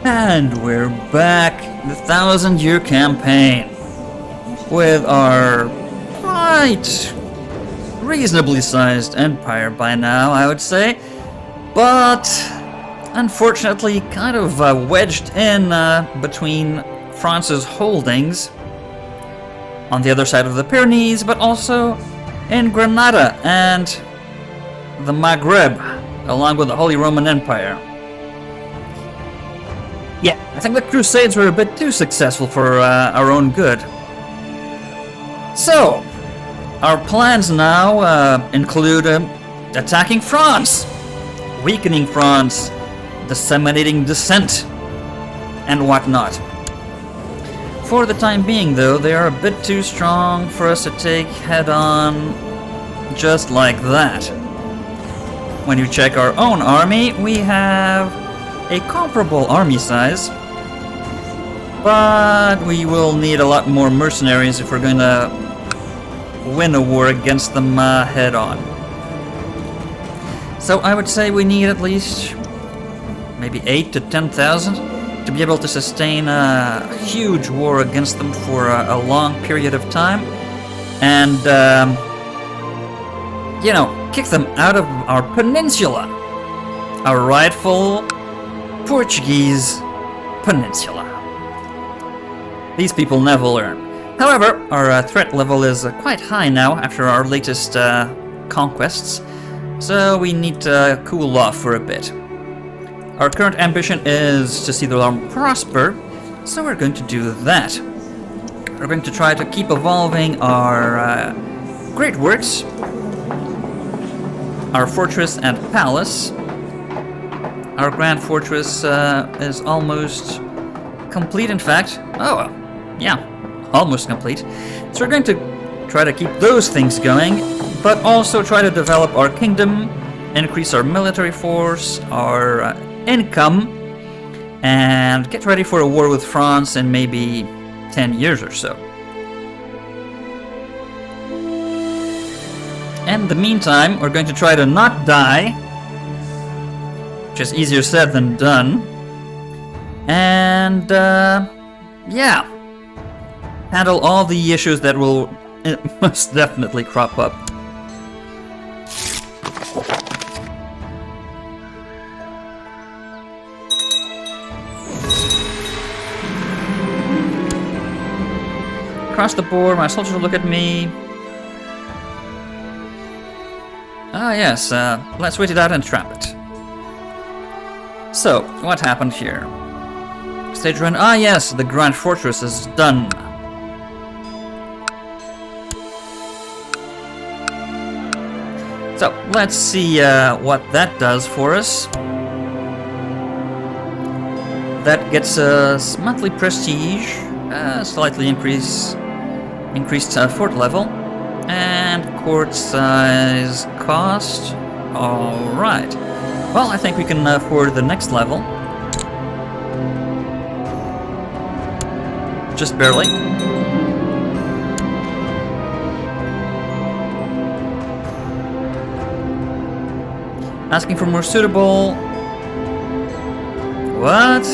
And we're back, the 1,000-year campaign, with our quite reasonably sized empire by now, I would say, but unfortunately kind of wedged in between France's holdings on the other side of the Pyrenees, but also in Granada and the Maghreb, along with the Holy Roman Empire. Yeah, I think the Crusades were a bit too successful for our own good. So, our plans now include attacking France, weakening France, disseminating dissent, and whatnot. For the time being, though, they are a bit too strong for us to take head-on just like that. When you check our own army, we have a comparable army size, but we will need a lot more mercenaries if we're going to win a war against them head-on. So I would say we need at least maybe 8 to 10,000 to be able to sustain a huge war against them for a long period of time, and kick them out of our peninsula, our rightful Portuguese peninsula. These people never learn. However, our threat level is quite high now after our latest conquests, so we need to cool off for a bit. Our current ambition is to see the realm prosper, so we're going to do that. We're going to try to keep evolving our great works, our fortress and palace. Our grand fortress is almost complete, in fact. Oh, yeah, almost complete. So we're going to try to keep those things going, but also try to develop our kingdom, increase our military force, our income, and get ready for a war with France in maybe 10 years or so. In the meantime, we're going to try to not die, which is easier said than done, and handle all the issues that will most definitely crop up. Across the board, my soldiers will look at me. Ah yes, let's wait it out and trap it. So, what happened here? Stage 1, ah yes, the Grand Fortress is done. So, let's see what that does for us. That gets us monthly prestige, slightly increased fort level, and court size cost. Alright. Well, I think we can afford the next level. Just barely. Asking for more suitable. What?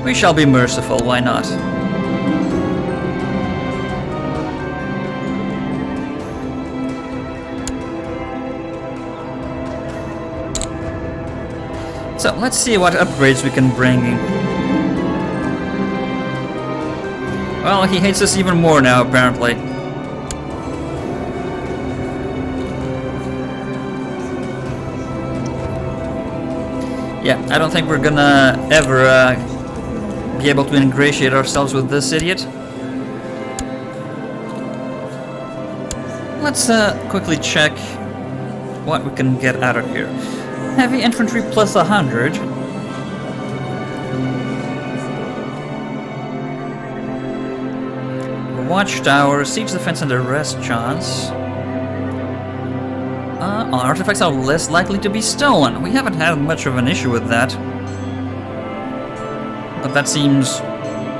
We shall be merciful, why not? So, let's see what upgrades we can bring. Well, he hates us even more now, apparently. Yeah, I don't think we're gonna ever be able to ingratiate ourselves with this idiot. Let's quickly check what we can get out of here. Heavy infantry plus 100. Watchtower, siege defense and arrest chance. Artifacts are less likely to be stolen. We haven't had much of an issue with that. but that seems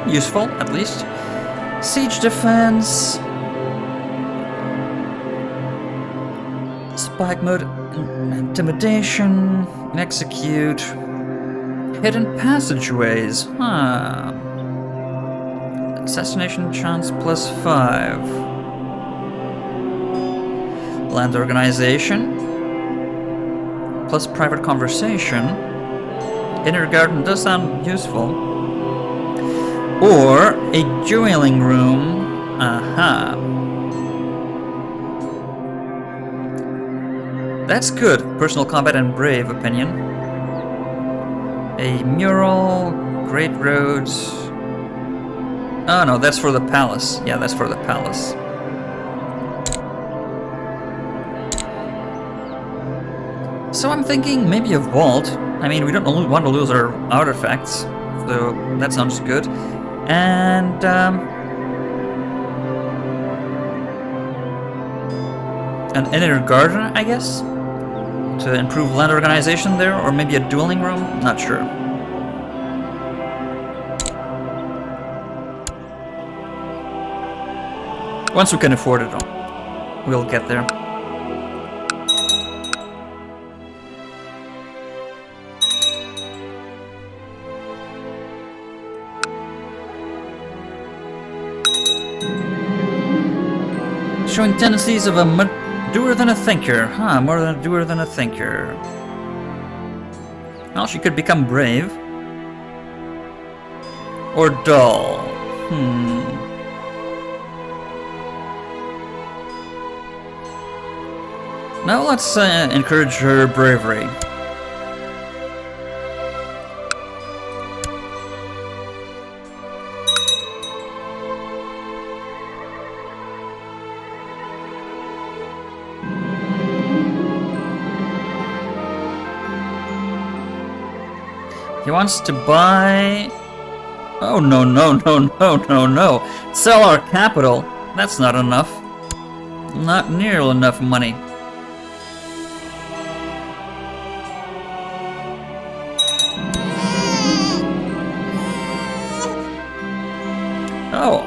useful, at least. Siege defense. Spike mode, intimidation, execute. Hidden passageways, huh. Assassination chance +5. Land organization. Plus private conversation. Inner garden does sound useful. Or a dueling room. Aha. That's good. Personal combat and brave opinion. A mural. Great roads. Oh no, that's for the palace. Yeah, that's for the palace. So I'm thinking maybe a vault. I mean, we don't want to lose our artifacts, so that sounds good. And an inner garden, I guess, to improve land organization there, or maybe a dueling room. Not sure. Once we can afford it, we'll get there. Showing tendencies of a doer than a thinker. Huh, more than a doer than a thinker. Well, she could become brave. Or dull. Now let's encourage her bravery. He wants to buy... Oh, no, no, no, no, no, no. Sell our capital. That's not enough. Not nearly enough money. Oh.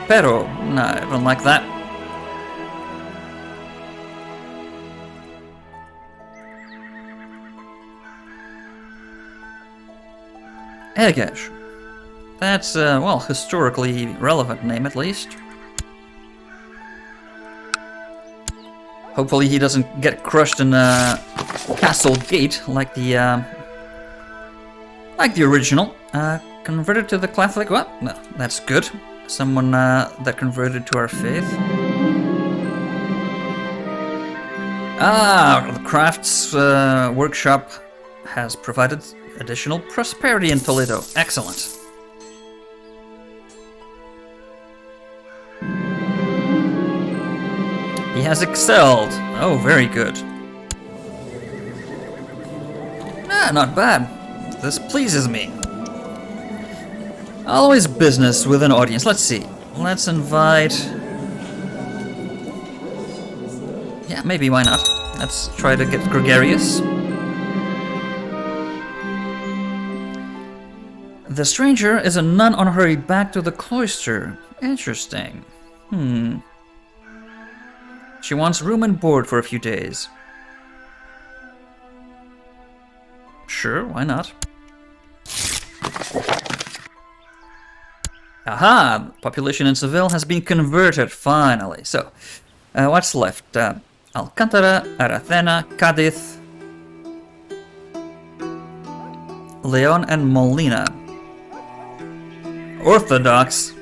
Pero, no, I don't like that. Egesh. That's, well, historically relevant name at least. Hopefully he doesn't get crushed in a castle gate like the original. Converted to the Catholic. Well, no, that's good. Someone that converted to our faith. Ah, the crafts workshop has provided additional prosperity in Toledo. Excellent. He has excelled. Oh, very good. Ah, not bad. This pleases me. Always business with an audience. Let's see. Let's invite... Yeah, maybe, why not? Let's try to get gregarious. The stranger is a nun on her way back to the cloister. Interesting. She wants room and board for a few days. Sure, why not? Aha! Population in Seville has been converted, finally. So, what's left? Alcántara, Aracena, Cádiz, León, and Molina. Orthodox.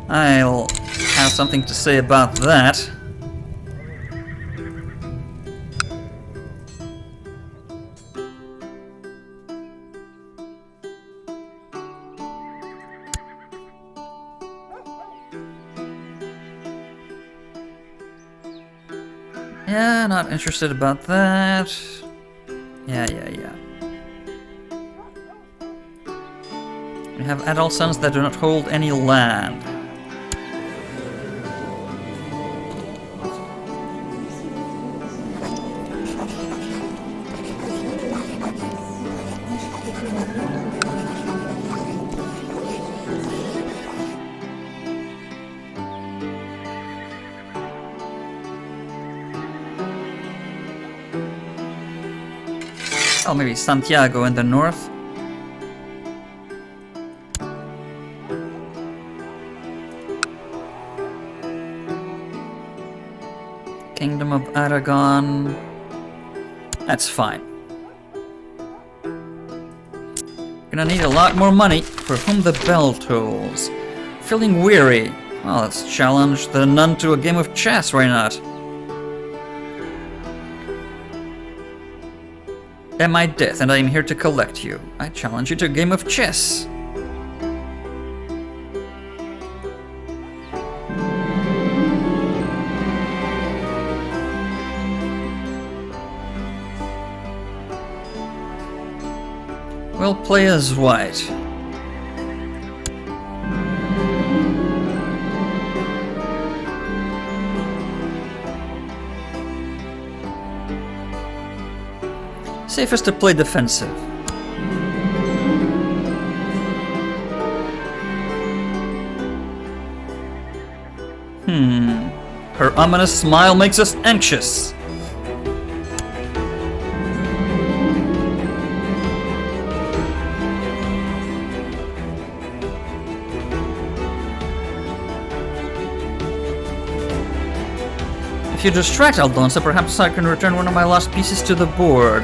I'll have something to say about that. Yeah, not interested about that. Yeah. We have adult sons that do not hold any land. Well, maybe Santiago in the north. Kingdom of Aragon. That's fine. Gonna need a lot more money. For whom the bell tolls. Feeling weary. Well, let's challenge the nun to a game of chess, why not? Am I death and I am here to collect you? I challenge you to a game of chess. We'll play as white. Safest to play defensive. Her ominous smile makes us anxious. If you distract Aldonza, perhaps I can return one of my lost pieces to the board.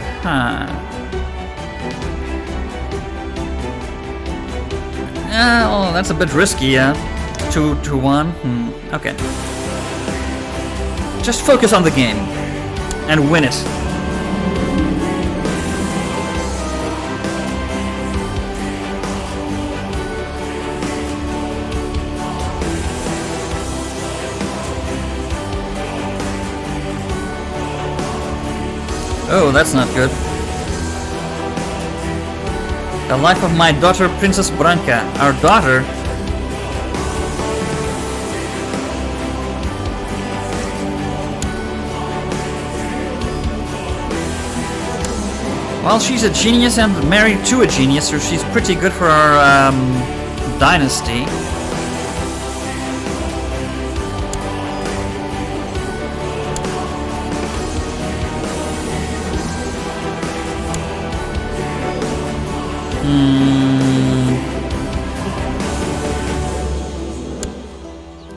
Oh, that's a bit risky, yeah. 2 to 1. Okay. Just focus on the game and win it. Oh, that's not good. The life of my daughter, Princess Branca. Our daughter? Well, she's a genius and married to a genius, so she's pretty good for our dynasty.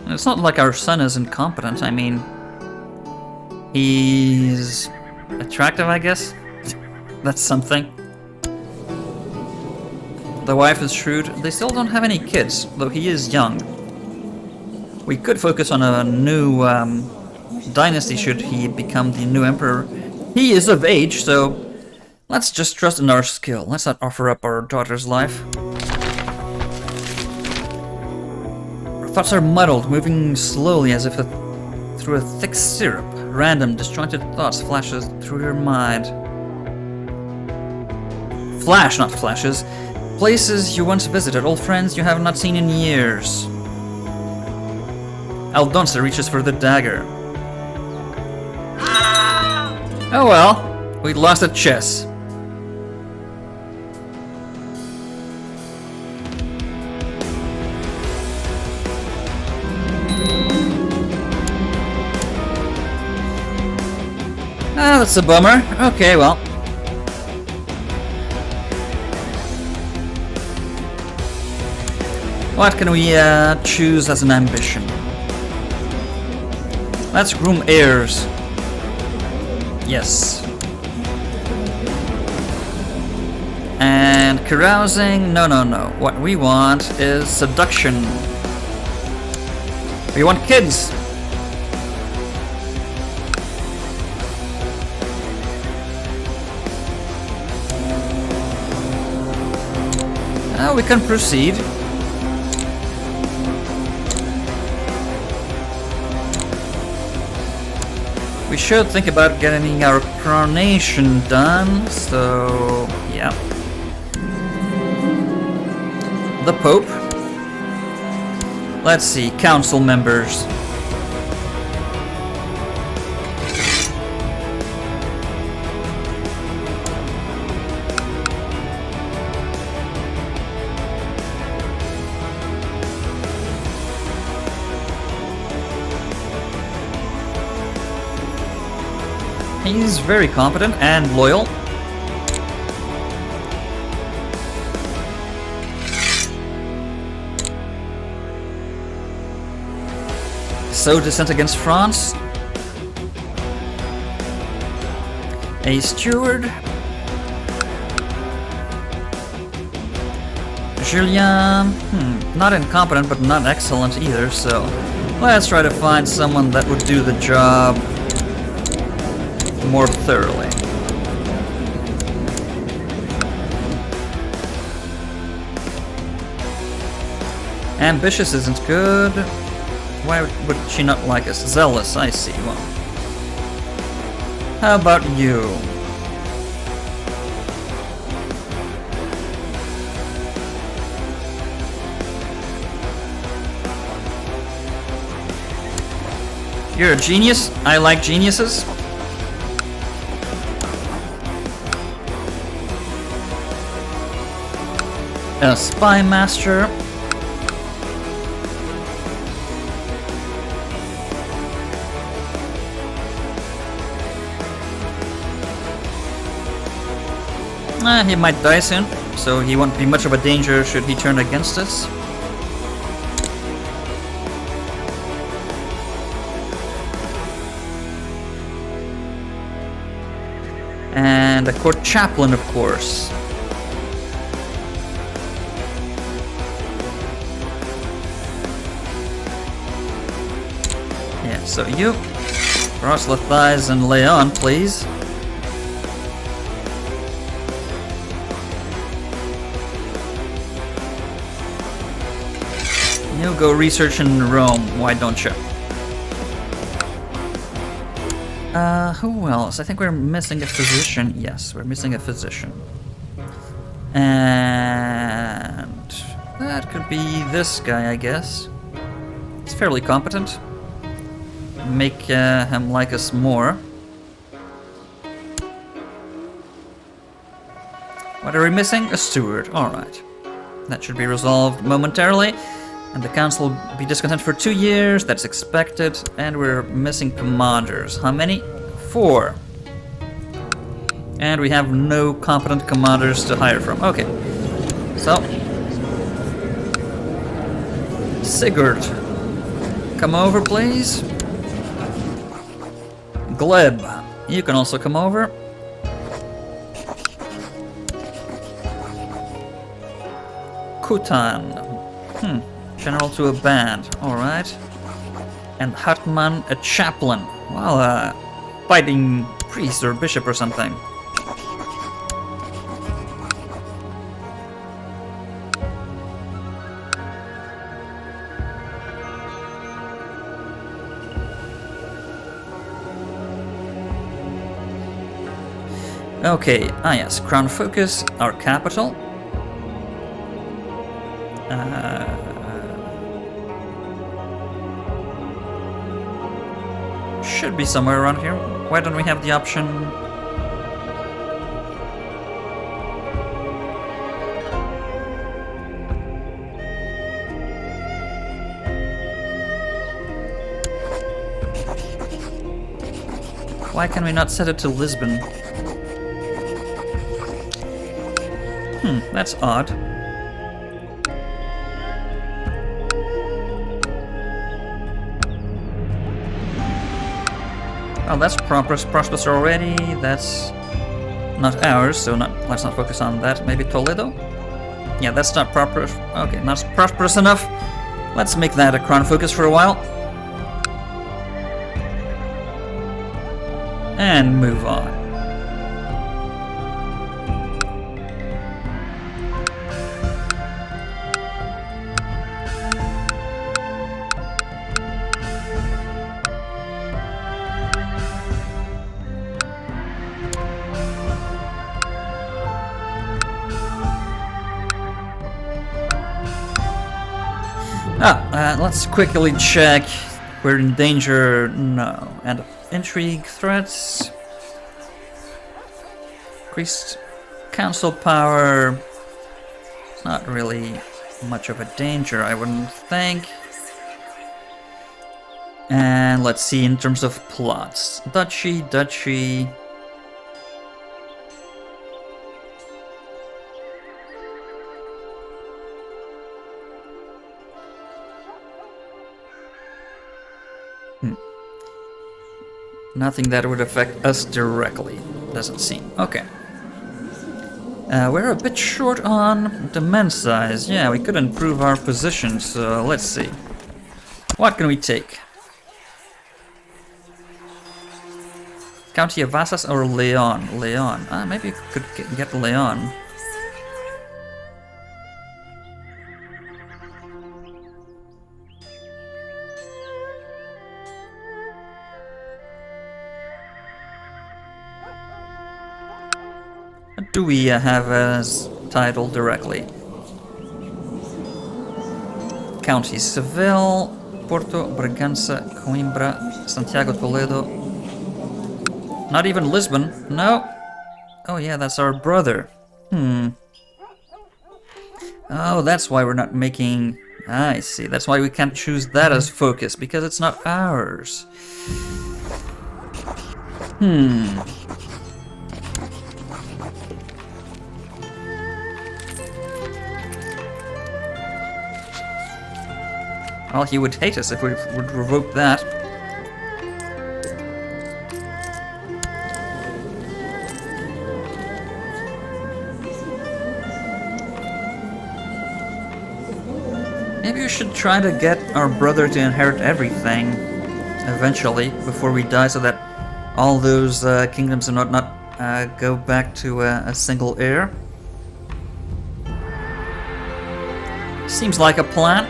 It's not like our son is incompetent. I mean, he's attractive, I guess. That's something. The wife is shrewd. They still don't have any kids, though he is young. We could focus on a new dynasty should he become the new emperor. He is of age, so let's just trust in our skill. Let's not offer up our daughter's life. Our thoughts are muddled, moving slowly as if through a thick syrup. Random, disjointed thoughts flashes through your mind. Flash, not flashes. Places you once visited, old friends you have not seen in years. Aldonza reaches for the dagger. Oh well, we lost at chess. Ah, that's a bummer. Okay, well. What can we choose as an ambition? Let's groom heirs. Yes. And carousing? No, no, no. What we want is seduction. We want kids. We can proceed. We should think about getting our coronation done, so yeah. The Pope. Let's see, council members. He's very competent and loyal. So descent against France. A steward. Julien, not incompetent, but not excellent either, so let's try to find someone that would do the job more thoroughly. Ambitious isn't good. Why would she not like us? Zealous, I see. Well, how about you? You're a genius. I like geniuses. A spy master. He might die soon, so he won't be much of a danger should he turn against us. And a court chaplain, of course. Yeah, so you proselytize and lay on, please. You go research in Rome, why don't you? Who else? I think we're missing a physician. Yes, we're missing a physician. And that could be this guy, I guess. He's fairly competent. Make him like us more. What are we missing? A steward. Alright. That should be resolved momentarily. And the council will be discontent for 2 years, that's expected, and we're missing commanders. How many? 4. And we have no competent commanders to hire from. Okay. So. Sigurd. Come over, please. Gleb. You can also come over. Kutan. General to a band, alright. And Hartmann, a chaplain. Well, fighting priest or bishop or something. Okay, yes, Crown Focus, our capital. Should be somewhere around here. Why don't we have the option? Why can we not set it to Lisbon? That's odd. Oh, that's prosperous already. That's not ours, so let's not focus on that. Maybe Toledo? Yeah, that's not proper. Okay, not prosperous enough. Let's make that a crown focus for a while. And move on. Let's quickly check. We're in danger. No. And intrigue threats. Increased council power. It's not really much of a danger, I wouldn't think. And let's see in terms of plots. Duchy. Nothing that would affect us directly, doesn't seem. Okay. We're a bit short on the men size. Yeah, we could improve our position, so let's see. What can we take? County of Vasas or Leon? Leon. Maybe we could get Leon. What do we have as title directly? County Seville, Porto, Bragança, Coimbra, Santiago, Toledo. Not even Lisbon. No. Oh yeah, that's our brother. Oh, that's why we're not making... I see. That's why we can't choose that as focus, because it's not ours. Well, he would hate us if we would revoke that. Maybe we should try to get our brother to inherit everything eventually before we die, so that all those kingdoms and whatnot go back to a single heir. Seems like a plan.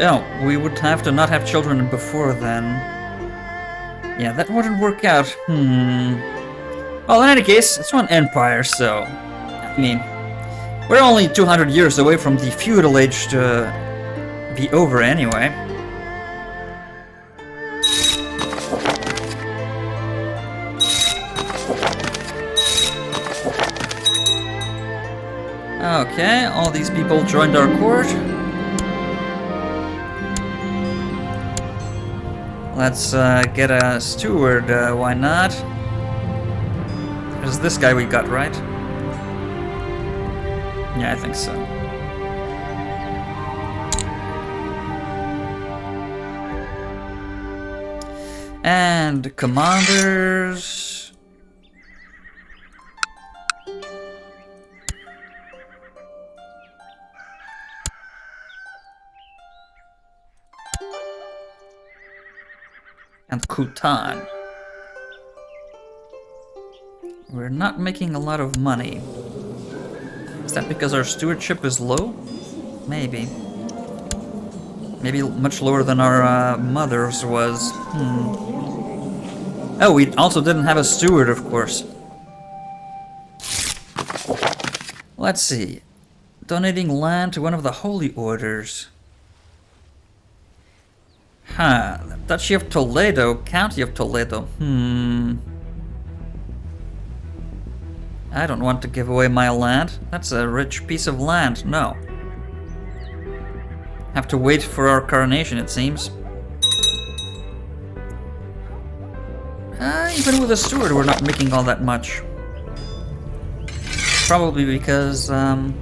Oh, we would have to not have children before then. Yeah, that wouldn't work out. Well, in any case, it's one empire, so... I mean, we're only 200 years away from the feudal age to be over anyway. Okay, all these people joined our court. Let's get a steward, why not? There's this guy we got, right? Yeah, I think so. And commanders... and Kutan. We're not making a lot of money. Is that because our stewardship is low? Maybe. Maybe much lower than our mother's was. Oh, we also didn't have a steward, of course. Let's see. Donating land to one of the holy orders. Huh. Duchy of Toledo, County of Toledo. I don't want to give away my land. That's a rich piece of land. No. Have to wait for our coronation, it seems. Even with a steward, we're not making all that much. Probably because, oh.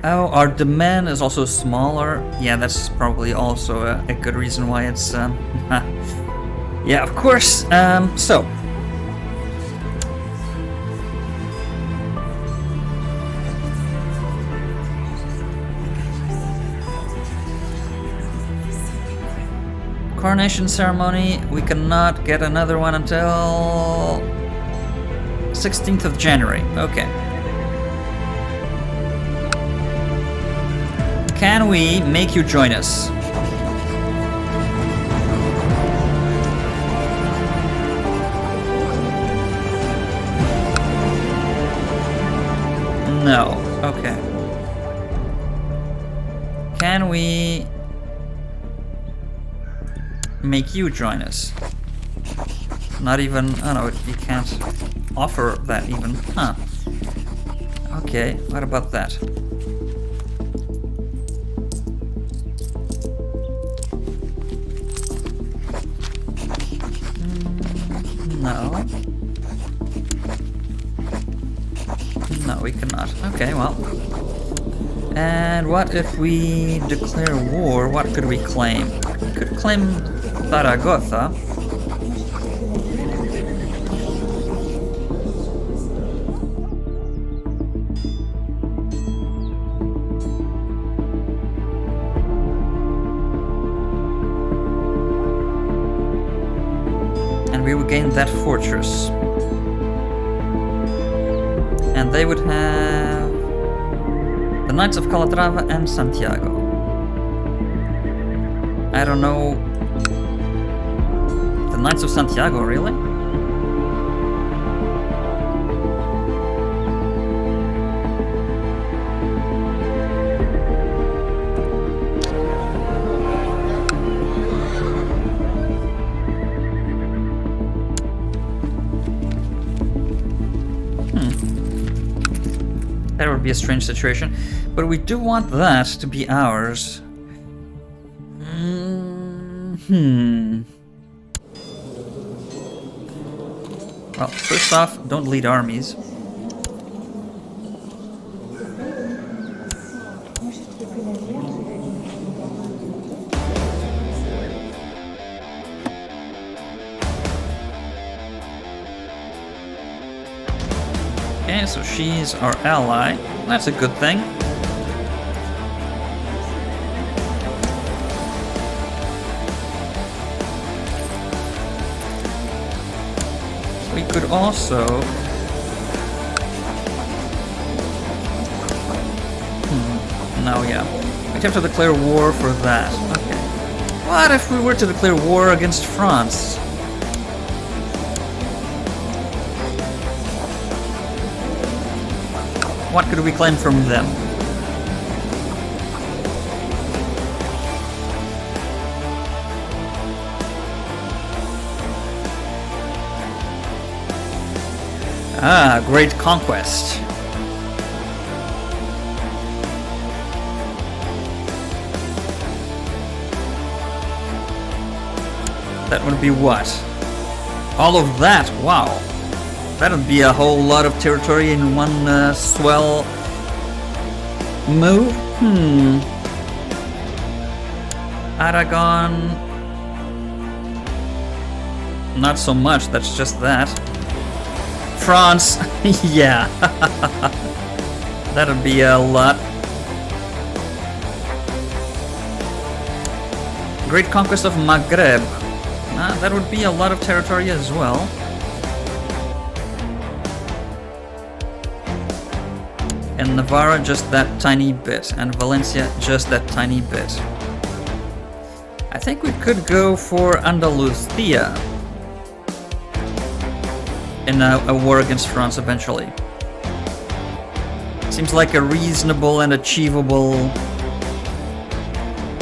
Oh, our demand is also smaller. Yeah, that's probably also a good reason why it's, yeah, of course. So. Coronation ceremony, we cannot get another one until 16th of January. Okay. Can we make you join us? No. Okay. Can we make you join us? Not even... Oh no, you can't offer that even. Huh. Okay, what about that? No. No, we cannot. Okay, well. And what if we declare war? What could we claim? We could claim Zaragoza. And we would gain that fortress. And they would have the Knights of Calatrava and Santiago. I don't know. The Knights of Santiago, really? That would be a strange situation. But we do want that to be ours. Well, first off, don't lead armies. Okay, so she's our ally. That's a good thing. We could also... No, yeah. We'd have to declare war for that. Okay. What if we were to declare war against France? What could we claim from them? Ah, Great Conquest. That would be what? All of that? Wow. That would be a whole lot of territory in one swell move. Aragon. Not so much, that's just that. France. Yeah. That'd be a lot. Great Conquest of Maghreb. That would be a lot of territory as well. And Navarra just that tiny bit, and Valencia just that tiny bit. I think we could go for Andalusia in a war against France eventually. Seems like a reasonable and achievable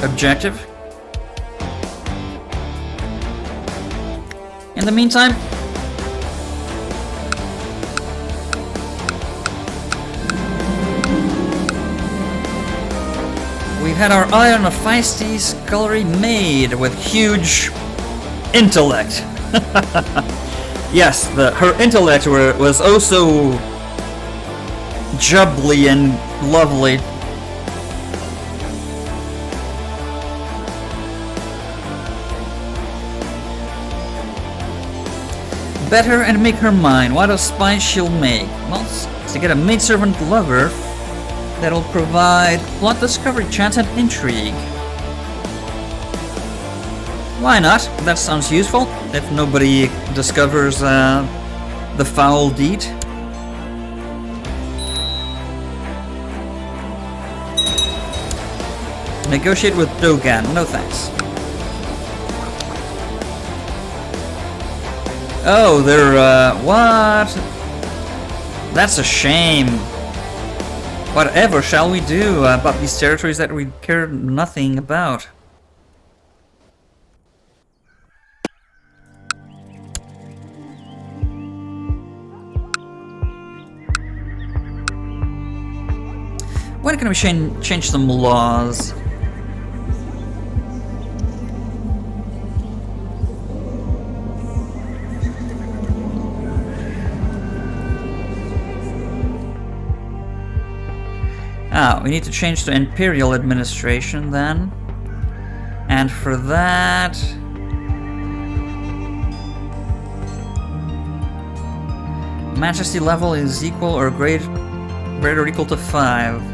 objective. In the meantime, we had our eye on a feisty scullery maid with huge intellect. Yes, her intellect was also jubbly and lovely. Better and make her mine. What a spice she'll make. Well, to get a maidservant lover that'll provide plot discovery, chance, and intrigue. Why not? That sounds useful, if nobody discovers the foul deed. Negotiate with Dogan. No thanks. Oh, they're, what? That's a shame. Whatever shall we do about these territories that we care nothing about? When can we change some laws? Ah, we need to change to imperial administration then. And for that... Majesty level is equal or greater or equal to 5.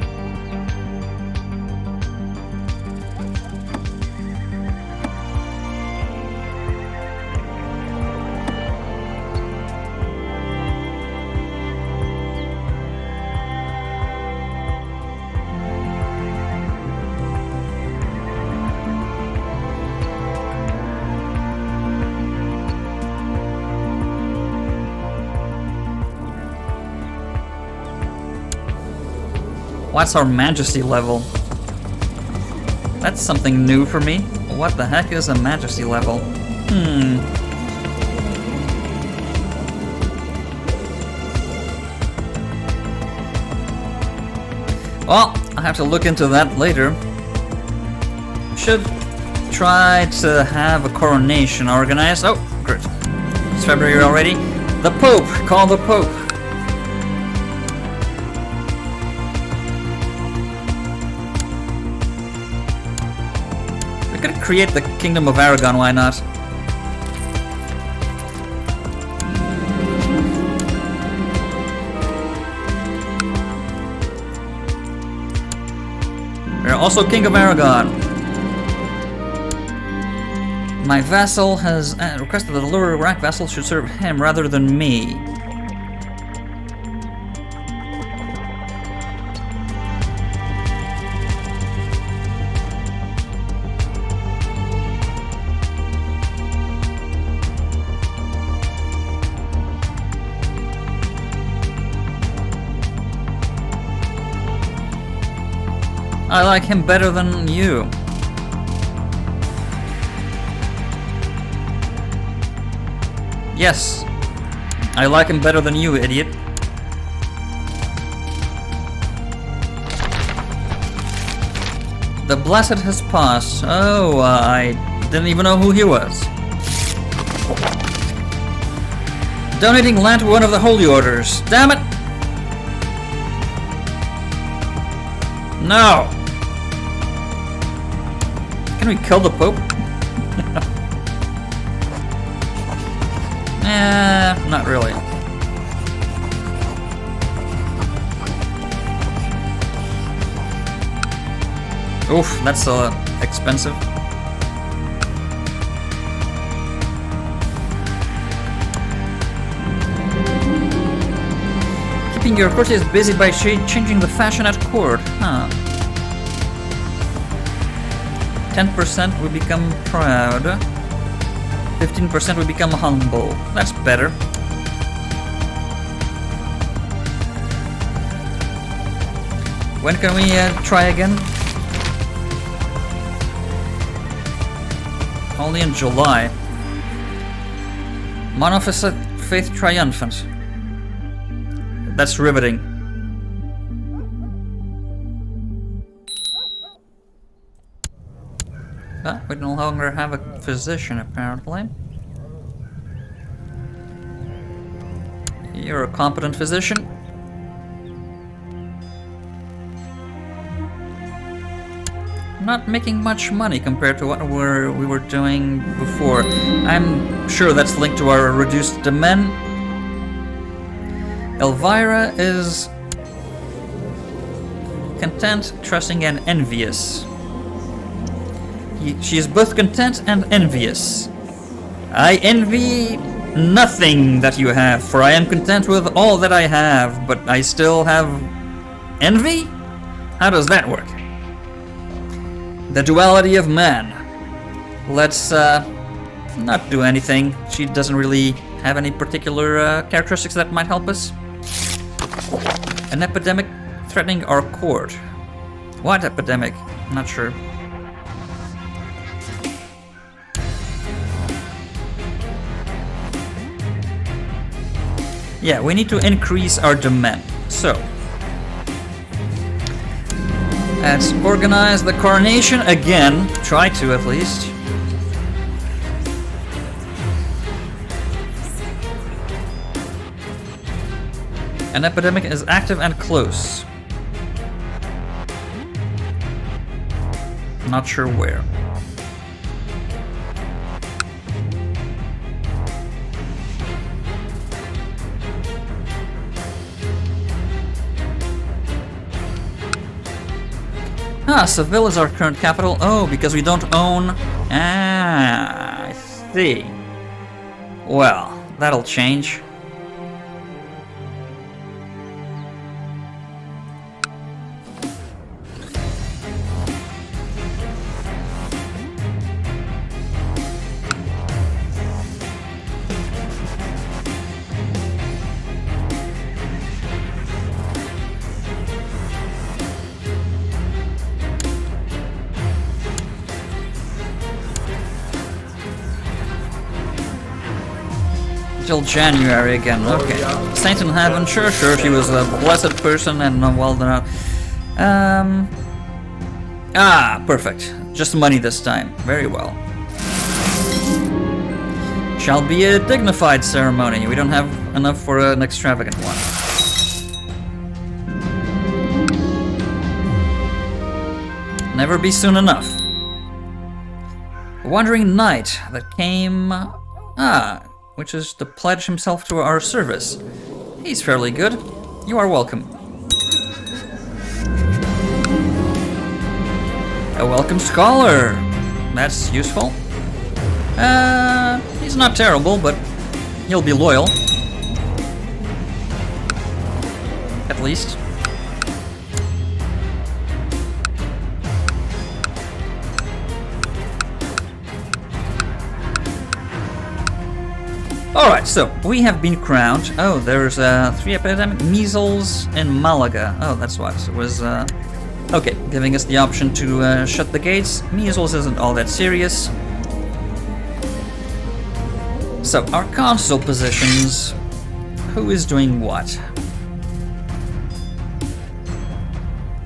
What's our majesty level? That's something new for me. What the heck is a majesty level? Well, I'll have to look into that later. Should try to have a coronation organized. Oh, great. It's February already. The Pope! Call the Pope! We could create the Kingdom of Aragon, why not? We're also King of Aragon. My vassal has requested that a lower rank vassal should serve him rather than me. I like him better than you. Yes, I like him better than you, idiot. The Blessed has passed. Oh, I didn't even know who he was. Donating land to one of the Holy Orders. Damn it! No! Can we kill the Pope? Not really. Oof, that's expensive. Keeping your courtiers busy by changing the fashion at court, huh? 10% we become proud. 15% we become humble. That's better. When can we try again? Only in July. Monophysite Faith Triumphant. That's riveting. Ah, we no longer have a physician, apparently. You're a competent physician. Not making much money compared to what we were doing before. I'm sure that's linked to our reduced demand. Elvira is content, trusting, and envious. She is both content and envious. I envy nothing that you have, for I am content with all that I have, but I still have envy? How does that work? The duality of man. Let's not do anything. She doesn't really have any particular characteristics that might help us. An epidemic threatening our court. What epidemic? I'm not sure. Yeah, we need to increase our demand. So, let's organize the coronation again. Try to, at least. An epidemic is active and close. Not sure where. Ah, Seville is our current capital. Oh, because we don't own... Ah, I see. Well, that'll change. Till January again, okay. Saint in Heaven, sure, she was a blessed person and well done. Ah, perfect. Just money this time. Very well. Shall be a dignified ceremony. We don't have enough for an extravagant one. Never be soon enough. A wandering knight that came... Ah... which is to pledge himself to our service. He's fairly good. You are welcome. A welcome scholar. That's useful. He's not terrible, but he'll be loyal. At least. Alright, so we have been crowned. Oh, there's 3 epidemic measles in Malaga. Oh, that's what it was. Okay, giving us the option to shut the gates. Measles isn't all that serious. So, our consul positions. Who is doing what?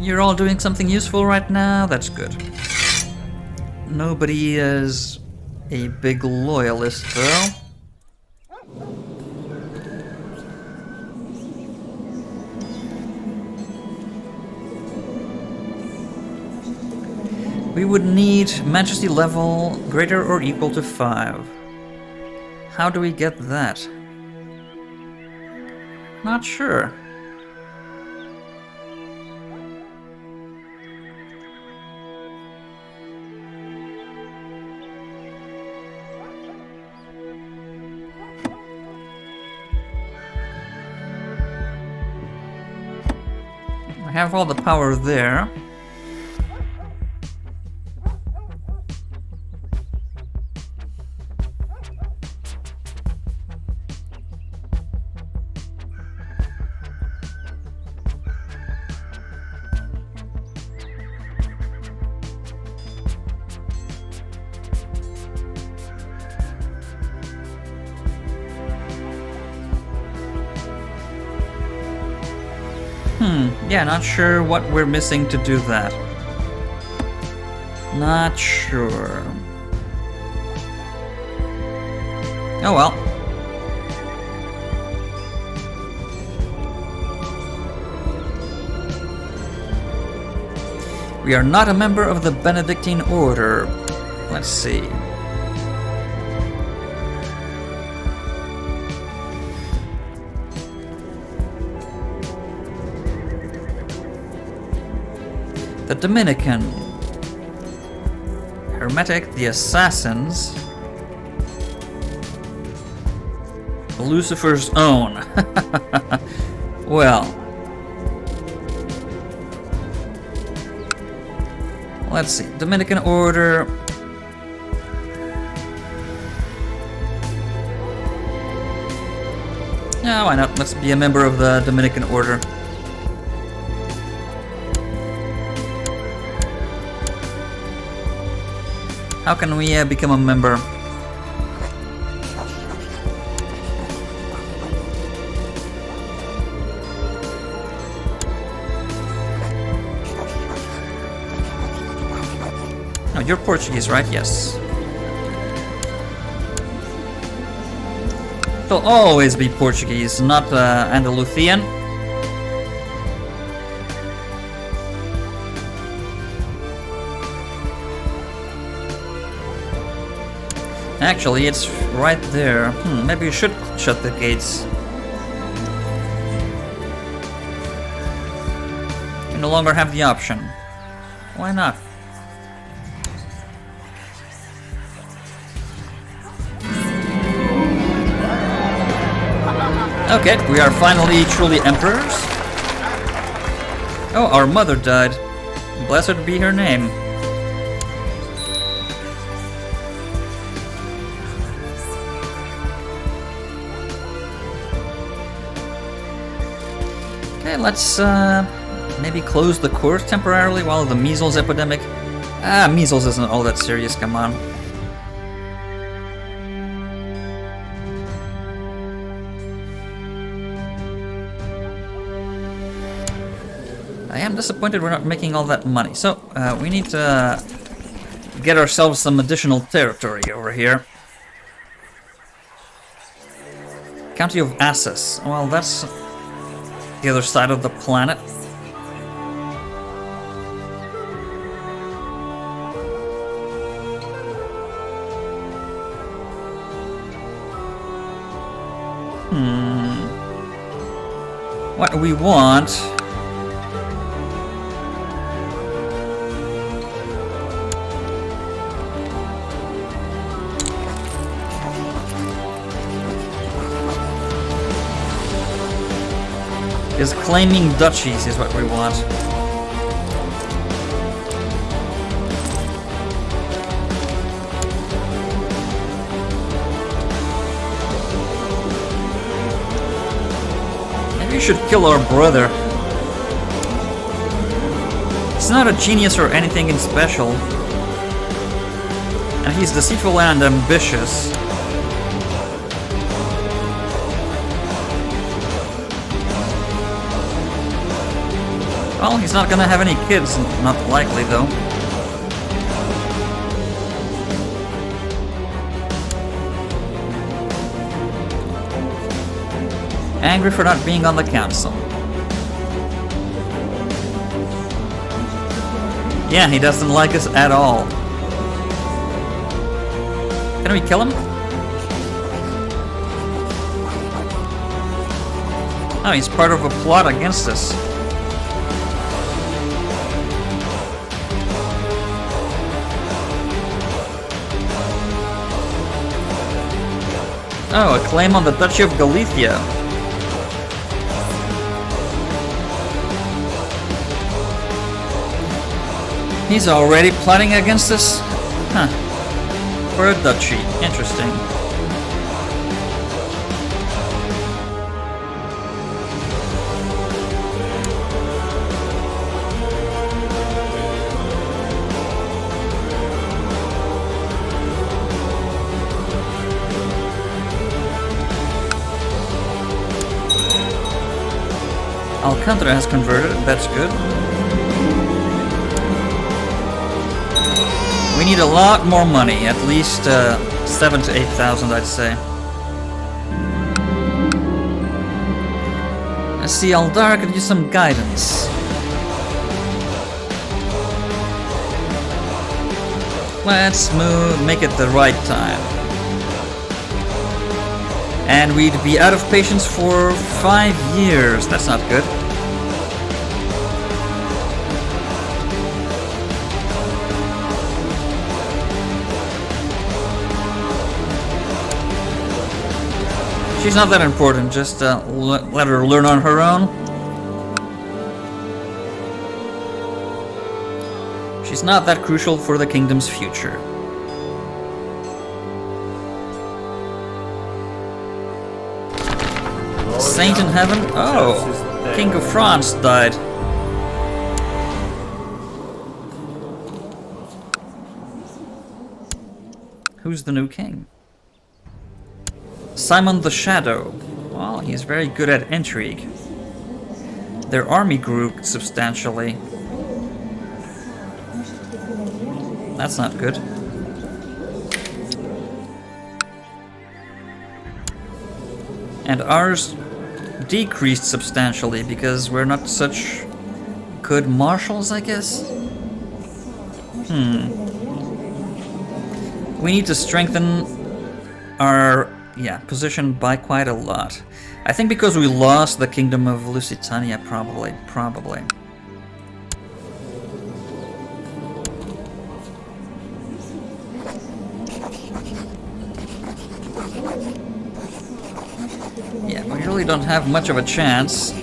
You're all doing something useful right now? That's good. Nobody is a big loyalist, though. We would need Majesty level greater or equal to 5. How do we get that? Not sure. I have all the power there. Yeah, not sure what we're missing to do that. Not sure. Oh well. We are not a member of the Benedictine Order. Let's see. The Dominican, Hermetic, the Assassins, Lucifer's Own. Well, let's see. Dominican Order. Yeah, why not? Let's be a member of the Dominican Order. How can we become a member? Oh, you're Portuguese, right? Yes. It'll always be Portuguese, not Andalusian. Actually, it's right there. Maybe you should shut the gates. You no longer have the option. Why not? Okay, we are finally truly emperors. Oh, our mother died. Blessed be her name. Okay, let's maybe close the court temporarily while the measles epidemic... measles isn't all that serious, come on. I am disappointed we're not making all that money. So, we need to get ourselves some additional territory over here. County of Asses. Well, that's the other side of the planet. What we want... is claiming duchies is what we want. Maybe we should kill our brother. He's not a genius or anything in special. And he's deceitful and ambitious. Well, he's not gonna have any kids, not likely though. Angry for not being on the council. Yeah, he doesn't like us at all. Can we kill him? Oh, he's part of a plot against us. Oh, a claim on the Duchy of Galicia. He's already plotting against us? Huh. For a duchy. Interesting. Alcantara has converted, that's good. We need a lot more money, at least 7,000 to 8,000, I'd say. Let's see, Aldara could use some guidance. Let's make it the right time. And we'd be out of patience for 5 years. That's not good. She's not that important, just let her learn on her own. She's not that crucial for the kingdom's future. Saint in heaven? Oh, King of France died. Who's the new king? Simon the Shadow. Well, he's very good at intrigue. Their army grew substantially. That's not good. And ours decreased substantially because we're not such good marshals, I guess? We need to strengthen are, yeah, positioned by quite a lot. I think because we lost the Kingdom of Lusitania, probably. Yeah, we really don't have much of a chance.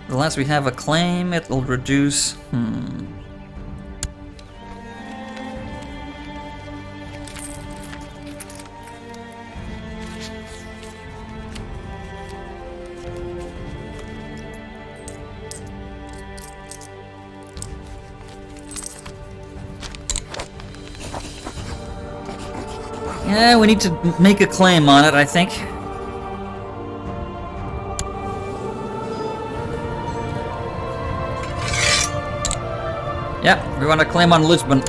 Unless we have a claim, it will reduce... Yeah, we need to make a claim on it, I think. Yeah, we want to claim on Lisbon.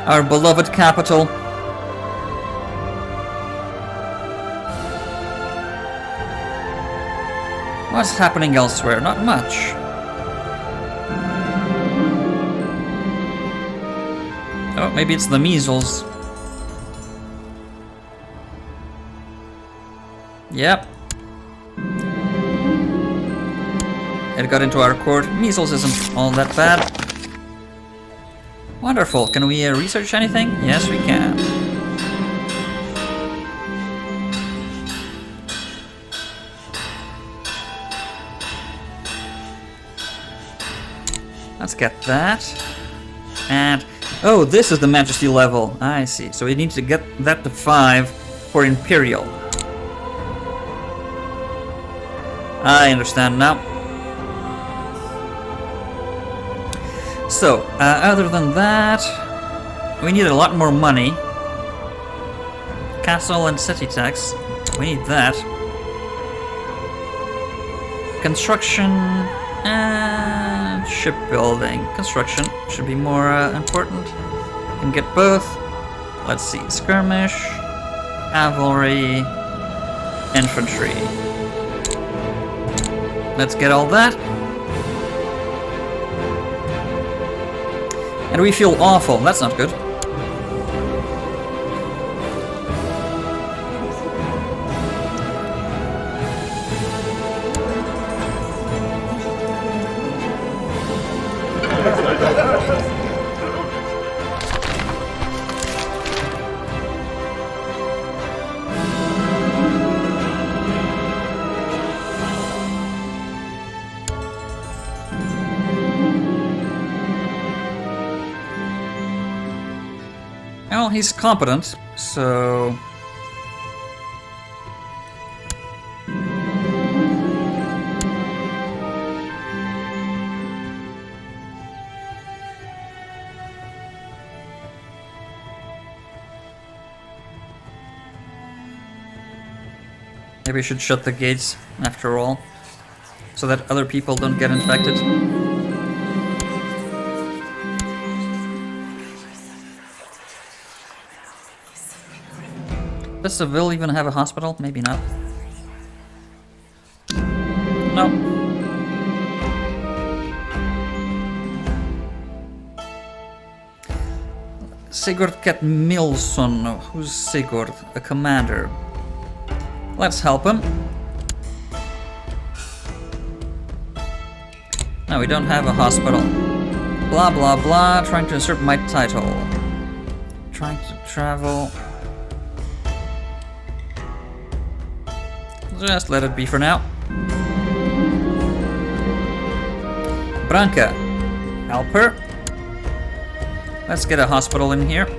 Our beloved capital. What's happening elsewhere? Not much. Oh, maybe it's the measles. Yep. It got into our court. Measles isn't all that bad. Wonderful. Can we research anything? Yes, we can. Let's get that. And... oh, this is the Majesty level. I see. So we need to get that to 5 for Imperial. I understand now. So, other than that, we need a lot more money. Castle and city tax. We need that. Construction and shipbuilding. Construction should be more important. Can get both. Let's see. Skirmish, cavalry, infantry. Let's get all that. And we feel awful. That's not good. Well, he's competent, so... maybe we should shut the gates, after all, so that other people don't get infected. Does Seville even have a hospital? Maybe not. No. Sigurd Ketmilsson. Who's Sigurd? A commander. Let's help him. No, we don't have a hospital. Blah blah blah. Trying to insert my title. Trying to travel. Just let it be for now. Branca. Help her. Let's get a hospital in here.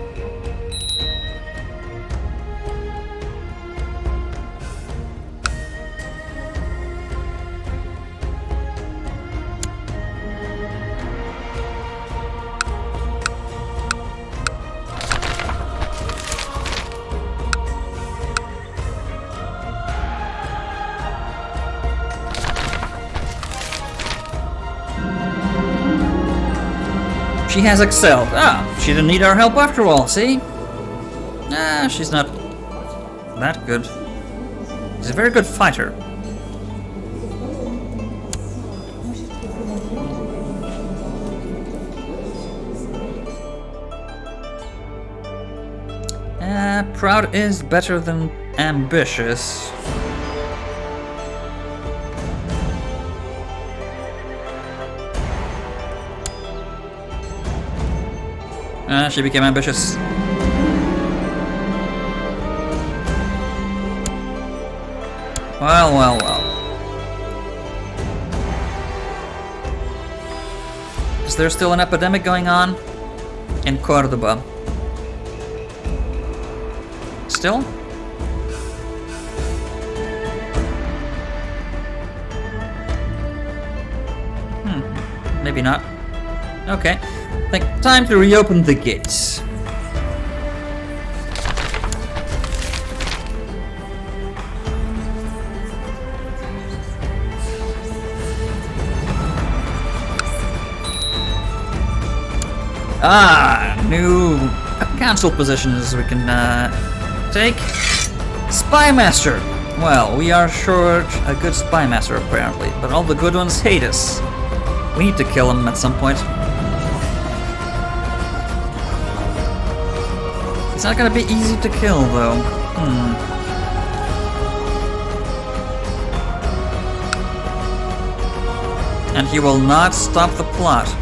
She has excelled. Ah, she didn't need our help after all, see? Ah, she's not that good. He's a very good fighter. Proud is better than ambitious. She became ambitious. Well, well, well. Is there still an epidemic going on in Cordoba? Still? Maybe not. Okay. I think time to reopen the gates. New council positions we can take. Spy Master. Well, we are short a good Spy Master apparently, but all the good ones hate us. We need to kill him at some point. It's not gonna be easy to kill though. And he will not stop the plot.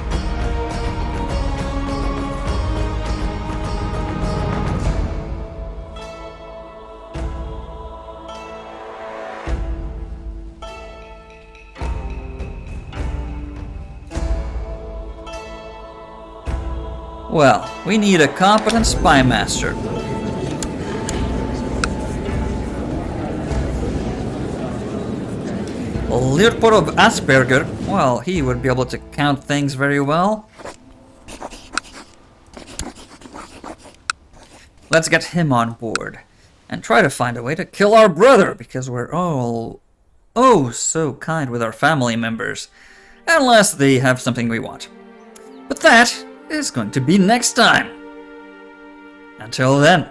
Well, we need a competent spy master. Leopold of Asperger, well, he would be able to count things very well. Let's get him on board and try to find a way to kill our brother, because we're all oh so kind with our family members, unless they have something we want. But that is going to be next time. Until then.